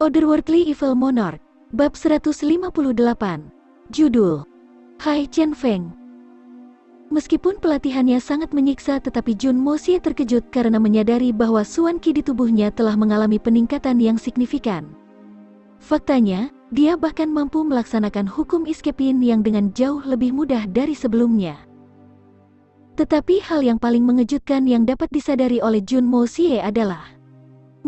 Otherworldly Evil Monarch, Bab 158. Judul: Hai Chen Feng. Meskipun pelatihannya sangat menyiksa, tetapi Jun Mo Xie terkejut karena menyadari bahwa Suan Qi di tubuhnya telah mengalami peningkatan yang signifikan. Faktanya, dia bahkan mampu melaksanakan hukum Escapin yang dengan jauh lebih mudah dari sebelumnya. Tetapi hal yang paling mengejutkan yang dapat disadari oleh Jun Mo Xie adalah,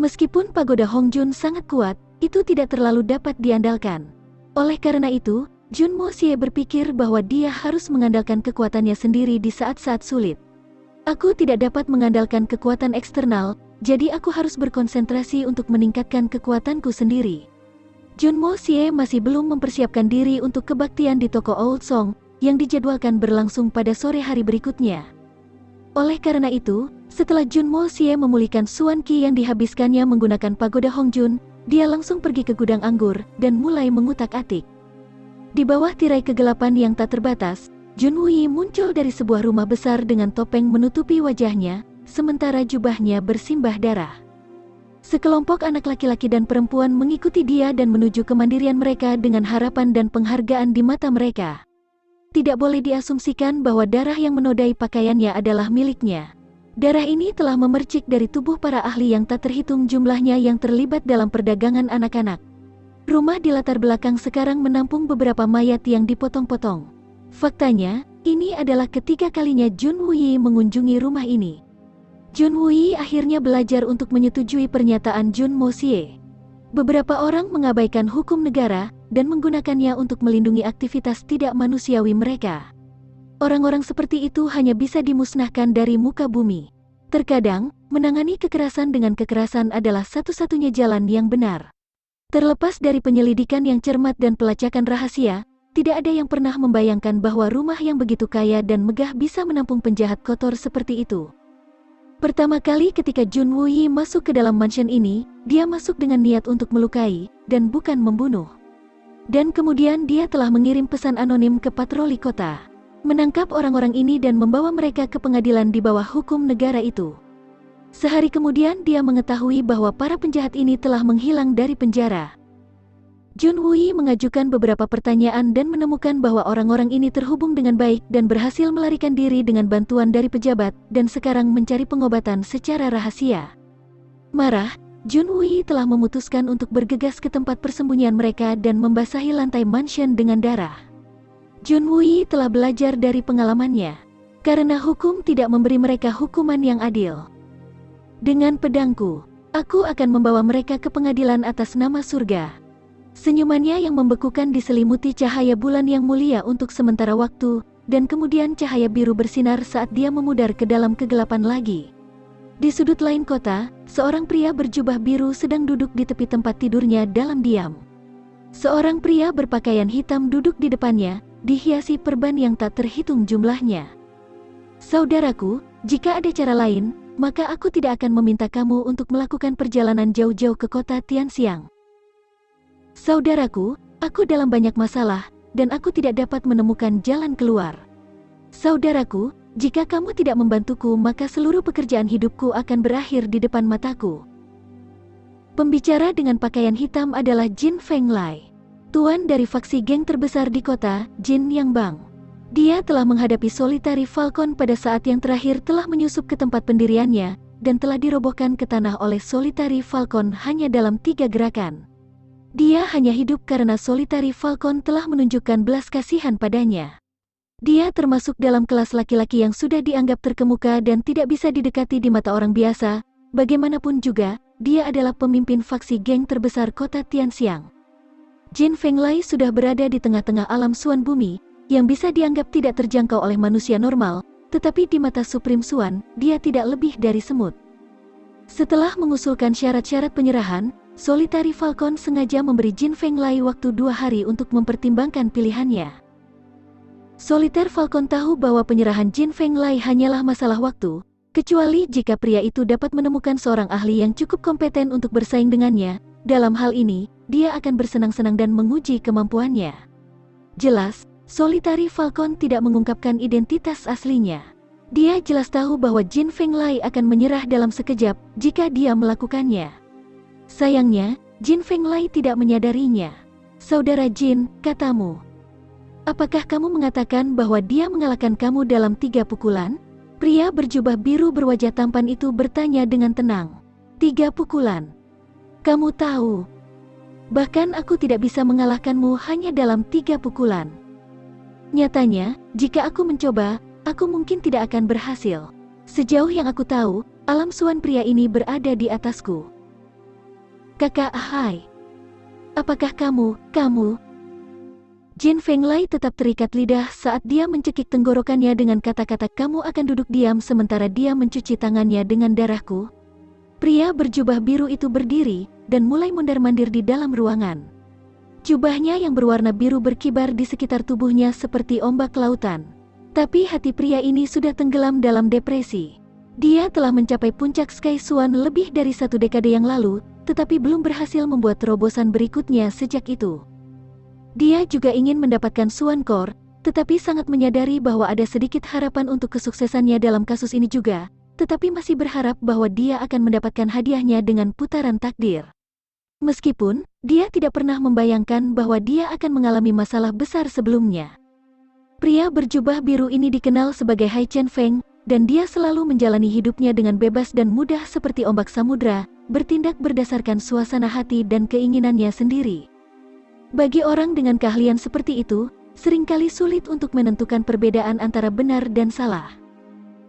meskipun pagoda Hong Jun sangat kuat, itu tidak terlalu dapat diandalkan. Oleh karena itu, Jun Mo Xie berpikir bahwa dia harus mengandalkan kekuatannya sendiri di saat-saat sulit. Aku tidak dapat mengandalkan kekuatan eksternal, jadi aku harus berkonsentrasi untuk meningkatkan kekuatanku sendiri. Jun Mo Xie masih belum mempersiapkan diri untuk kebaktian di toko Old Song yang dijadwalkan berlangsung pada sore hari berikutnya. Oleh karena itu, setelah Jun Mo Xie memulihkan Suan Qi yang dihabiskannya menggunakan pagoda Hong Jun, dia langsung pergi ke gudang anggur dan mulai mengutak-atik. Di bawah tirai kegelapan yang tak terbatas, Jun Wuyi muncul dari sebuah rumah besar dengan topeng menutupi wajahnya, sementara jubahnya bersimbah darah. Sekelompok anak laki-laki dan perempuan mengikuti dia dan menuju kemandirian mereka dengan harapan dan penghargaan di mata mereka. Tidak boleh diasumsikan bahwa darah yang menodai pakaiannya adalah miliknya. Darah ini telah memercik dari tubuh para ahli yang tak terhitung jumlahnya yang terlibat dalam perdagangan anak-anak. Rumah di latar belakang sekarang menampung beberapa mayat yang dipotong-potong. Faktanya, ini adalah ketiga kalinya Jun Wuyi mengunjungi rumah ini. Jun Wuyi akhirnya belajar untuk menyetujui pernyataan Jun Mo Xie. Beberapa orang mengabaikan hukum negara dan menggunakannya untuk melindungi aktivitas tidak manusiawi mereka. Orang-orang seperti itu hanya bisa dimusnahkan dari muka bumi. Terkadang, menangani kekerasan dengan kekerasan adalah satu-satunya jalan yang benar. Terlepas dari penyelidikan yang cermat dan pelacakan rahasia, tidak ada yang pernah membayangkan bahwa rumah yang begitu kaya dan megah bisa menampung penjahat kotor seperti itu. Pertama kali ketika Jun Wuyi masuk ke dalam mansion ini, dia masuk dengan niat untuk melukai, dan bukan membunuh. Dan kemudian dia telah mengirim pesan anonim ke patroli kota, menangkap orang-orang ini dan membawa mereka ke pengadilan di bawah hukum negara itu. Sehari kemudian dia mengetahui bahwa para penjahat ini telah menghilang dari penjara. Jun Wuyi mengajukan beberapa pertanyaan dan menemukan bahwa orang-orang ini terhubung dengan baik dan berhasil melarikan diri dengan bantuan dari pejabat dan sekarang mencari pengobatan secara rahasia. Marah, Jun Wuyi telah memutuskan untuk bergegas ke tempat persembunyian mereka dan membasahi lantai mansion dengan darah. Jun Wuyi telah belajar dari pengalamannya, karena hukum tidak memberi mereka hukuman yang adil. Dengan pedangku, aku akan membawa mereka ke pengadilan atas nama surga. Senyumannya yang membekukan diselimuti cahaya bulan yang mulia untuk sementara waktu, dan kemudian cahaya biru bersinar saat dia memudar ke dalam kegelapan lagi. Di sudut lain kota, seorang pria berjubah biru sedang duduk di tepi tempat tidurnya dalam diam. Seorang pria berpakaian hitam duduk di depannya, dihiasi perban yang tak terhitung jumlahnya. Saudaraku, jika ada cara lain, maka aku tidak akan meminta kamu untuk melakukan perjalanan jauh-jauh ke kota Tianxiang. Saudaraku, aku dalam banyak masalah, dan aku tidak dapat menemukan jalan keluar. Saudaraku, jika kamu tidak membantuku maka seluruh pekerjaan hidupku akan berakhir di depan mataku. Pembicara dengan pakaian hitam adalah Jin Fenglai, tuan dari faksi geng terbesar di kota, Jin Yangbang. Dia telah menghadapi Solitary Falcon pada saat yang terakhir telah menyusup ke tempat pendiriannya, dan telah dirobohkan ke tanah oleh Solitary Falcon hanya dalam 3 gerakan. Dia hanya hidup karena Solitary Falcon telah menunjukkan belas kasihan padanya. Dia termasuk dalam kelas laki-laki yang sudah dianggap terkemuka dan tidak bisa didekati di mata orang biasa. Bagaimanapun juga, dia adalah pemimpin faksi geng terbesar kota Tianxiang. Jin Fenglai sudah berada di tengah-tengah alam Suan bumi, yang bisa dianggap tidak terjangkau oleh manusia normal, tetapi di mata Supreme Suan, dia tidak lebih dari semut. Setelah mengusulkan syarat-syarat penyerahan, Solitary Falcon sengaja memberi Jin Fenglai waktu 2 hari untuk mempertimbangkan pilihannya. Solitary Falcon tahu bahwa penyerahan Jin Fenglai hanyalah masalah waktu, kecuali jika pria itu dapat menemukan seorang ahli yang cukup kompeten untuk bersaing dengannya. Dalam hal ini, dia akan bersenang-senang dan menguji kemampuannya. Jelas, Solitary Falcon tidak mengungkapkan identitas aslinya. Dia jelas tahu bahwa Jin Fenglai akan menyerah dalam sekejap jika dia melakukannya. Sayangnya, Jin Fenglai tidak menyadarinya. Saudara Jin, katamu. Apakah kamu mengatakan bahwa dia mengalahkan kamu dalam 3 pukulan? Pria berjubah biru berwajah tampan itu bertanya dengan tenang. 3 pukulan. Kamu tahu. Bahkan aku tidak bisa mengalahkanmu hanya dalam 3 pukulan. Nyatanya, jika aku mencoba, aku mungkin tidak akan berhasil. Sejauh yang aku tahu, alam suan pria ini berada di atasku. Kakak Hai. Apakah kamu? Jin Fenglai tetap terikat lidah saat dia mencekik tenggorokannya dengan kata-kata kamu akan duduk diam sementara dia mencuci tangannya dengan darahku. Pria berjubah biru itu berdiri dan mulai mondar-mandir di dalam ruangan. Jubahnya yang berwarna biru berkibar di sekitar tubuhnya seperti ombak lautan. Tapi hati pria ini sudah tenggelam dalam depresi. Dia telah mencapai puncak Sky Swan lebih dari 1 dekade yang lalu, tetapi belum berhasil membuat terobosan berikutnya sejak itu. Dia juga ingin mendapatkan Swan Core, tetapi sangat menyadari bahwa ada sedikit harapan untuk kesuksesannya dalam kasus ini juga, tetapi masih berharap bahwa dia akan mendapatkan hadiahnya dengan putaran takdir. Meskipun, dia tidak pernah membayangkan bahwa dia akan mengalami masalah besar sebelumnya. Pria berjubah biru ini dikenal sebagai Hai Chen Feng, dan dia selalu menjalani hidupnya dengan bebas dan mudah seperti ombak samudra, bertindak berdasarkan suasana hati dan keinginannya sendiri. Bagi orang dengan keahlian seperti itu, seringkali sulit untuk menentukan perbedaan antara benar dan salah.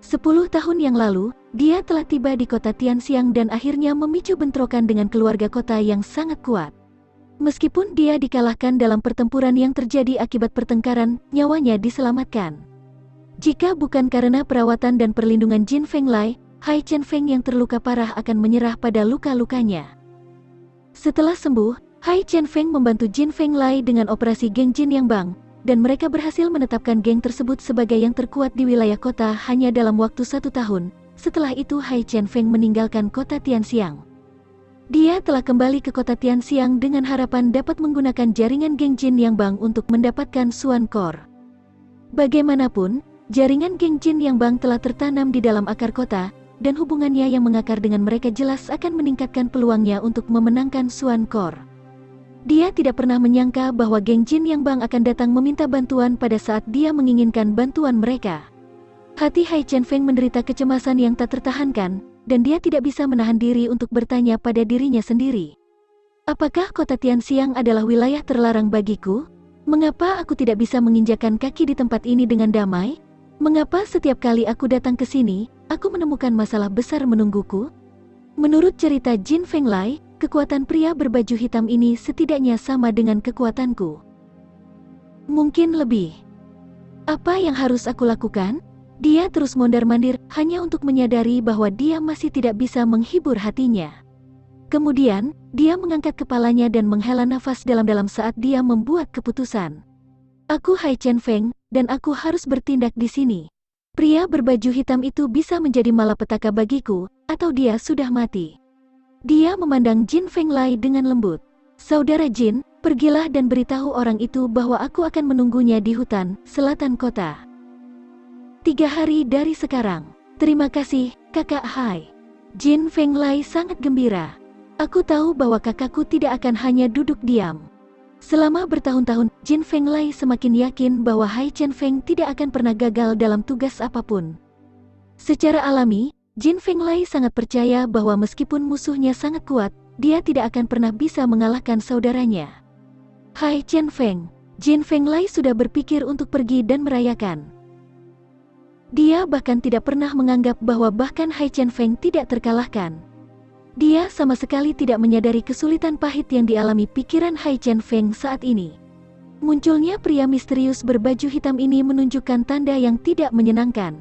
10 tahun yang lalu, dia telah tiba di kota Tianxiang dan akhirnya memicu bentrokan dengan keluarga kota yang sangat kuat. Meskipun dia dikalahkan dalam pertempuran yang terjadi akibat pertengkaran, nyawanya diselamatkan. Jika bukan karena perawatan dan perlindungan Jin Fenglai, Hai Chen Feng yang terluka parah akan menyerah pada luka-lukanya. Setelah sembuh, Hai Chen Feng membantu Jin Fenglai dengan operasi geng Jin Yang Bang, dan mereka berhasil menetapkan geng tersebut sebagai yang terkuat di wilayah kota hanya dalam waktu 1 tahun. Setelah itu Hai Chen Feng meninggalkan kota Tianxiang. Dia telah kembali ke kota Tianxiang dengan harapan dapat menggunakan jaringan geng Jin Yang Bang untuk mendapatkan Swan Core. Bagaimanapun, jaringan geng Jin Yang Bang telah tertanam di dalam akar kota, dan hubungannya yang mengakar dengan mereka jelas akan meningkatkan peluangnya untuk memenangkan Swan Core. Dia tidak pernah menyangka bahwa geng Jin Yang Bang akan datang meminta bantuan pada saat dia menginginkan bantuan mereka. Hati Hai Chen Feng menderita kecemasan yang tak tertahankan, dan dia tidak bisa menahan diri untuk bertanya pada dirinya sendiri. Apakah kota Tianxiang adalah wilayah terlarang bagiku? Mengapa aku tidak bisa menginjakan kaki di tempat ini dengan damai? Mengapa setiap kali aku datang ke sini, aku menemukan masalah besar menungguku? Menurut cerita Jin Fenglai, kekuatan pria berbaju hitam ini setidaknya sama dengan kekuatanku. Mungkin lebih. Apa yang harus aku lakukan? Dia terus mondar-mandir hanya untuk menyadari bahwa dia masih tidak bisa menghibur hatinya. Kemudian, dia mengangkat kepalanya dan menghela nafas dalam-dalam saat dia membuat keputusan. Aku Hai Chen Feng, dan aku harus bertindak di sini. Pria berbaju hitam itu bisa menjadi malapetaka bagiku, atau dia sudah mati. Dia memandang Jin Fenglai dengan lembut. Saudara Jin, pergilah dan beritahu orang itu bahwa aku akan menunggunya di hutan, selatan kota. 3 hari dari sekarang. Terima kasih, kakak Hai. Jin Fenglai sangat gembira. Aku tahu bahwa kakakku tidak akan hanya duduk diam. Selama bertahun-tahun, Jin Fenglai semakin yakin bahwa Hai Chen Feng tidak akan pernah gagal dalam tugas apapun. Secara alami, Jin Fenglai sangat percaya bahwa meskipun musuhnya sangat kuat, dia tidak akan pernah bisa mengalahkan saudaranya. Hai Chen Feng, Jin Fenglai sudah berpikir untuk pergi dan merayakan. Dia bahkan tidak pernah menganggap bahwa bahkan Hai Chen Feng tidak terkalahkan. Dia sama sekali tidak menyadari kesulitan pahit yang dialami pikiran Hai Chen Feng saat ini. Munculnya pria misterius berbaju hitam ini menunjukkan tanda yang tidak menyenangkan.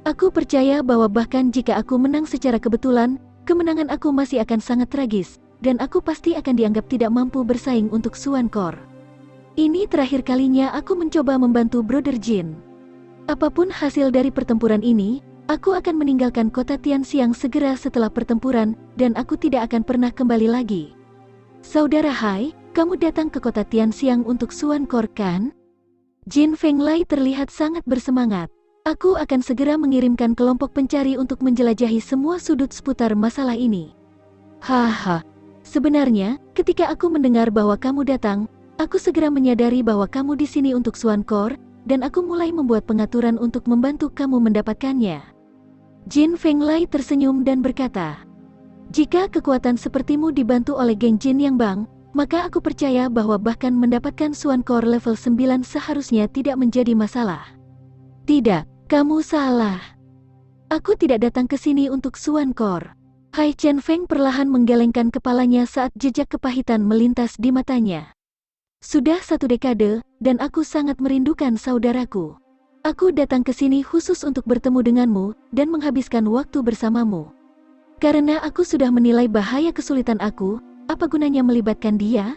Aku percaya bahwa bahkan jika aku menang secara kebetulan, kemenangan aku masih akan sangat tragis, dan aku pasti akan dianggap tidak mampu bersaing untuk Swan Core. Ini terakhir kalinya aku mencoba membantu Brother Jin. Apapun hasil dari pertempuran ini, aku akan meninggalkan kota Tianxiang segera setelah pertempuran, dan aku tidak akan pernah kembali lagi. Saudara Hai, kamu datang ke kota Tianxiang untuk Swan Core kan? Jin Fenglai terlihat sangat bersemangat. Aku akan segera mengirimkan kelompok pencari untuk menjelajahi semua sudut seputar masalah ini. Haha, Sebenarnya, ketika aku mendengar bahwa kamu datang, aku segera menyadari bahwa kamu di sini untuk Xuankor, dan aku mulai membuat pengaturan untuk membantu kamu mendapatkannya. Jin Fenglai tersenyum dan berkata, "Jika kekuatan sepertimu dibantu oleh geng Jin Yang Bang, maka aku percaya bahwa bahkan mendapatkan Xuankor level 9 seharusnya tidak menjadi masalah." "Tidak, kamu salah. Aku tidak datang ke sini untuk Xuankor." Hai Chen Feng perlahan menggelengkan kepalanya saat jejak kepahitan melintas di matanya. "Sudah 1 dekade, dan aku sangat merindukan saudaraku. Aku datang ke sini khusus untuk bertemu denganmu, dan menghabiskan waktu bersamamu. Karena aku sudah menilai bahaya kesulitan aku, apa gunanya melibatkan dia?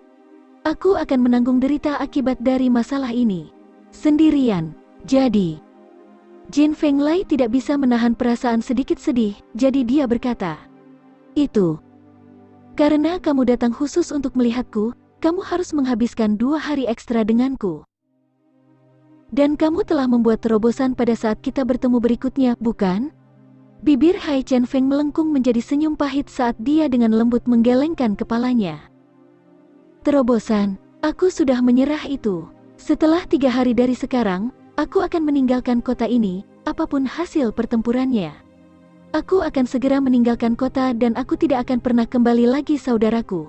Aku akan menanggung derita akibat dari masalah ini sendirian. Jadi..." Jin Fenglai tidak bisa menahan perasaan sedikit sedih, jadi dia berkata, "Itu karena kamu datang khusus untuk melihatku, kamu harus menghabiskan 2 hari ekstra denganku. Dan kamu telah membuat terobosan pada saat kita bertemu berikutnya, bukan?" Bibir Hai Chen Feng melengkung menjadi senyum pahit saat dia dengan lembut menggelengkan kepalanya. "Terobosan, aku sudah menyerah itu. Setelah 3 hari dari sekarang, aku akan meninggalkan kota ini, apapun hasil pertempurannya. Aku akan segera meninggalkan kota dan aku tidak akan pernah kembali lagi saudaraku.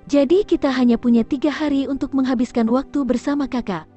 Jadi kita hanya punya 3 hari untuk menghabiskan waktu bersama kakak."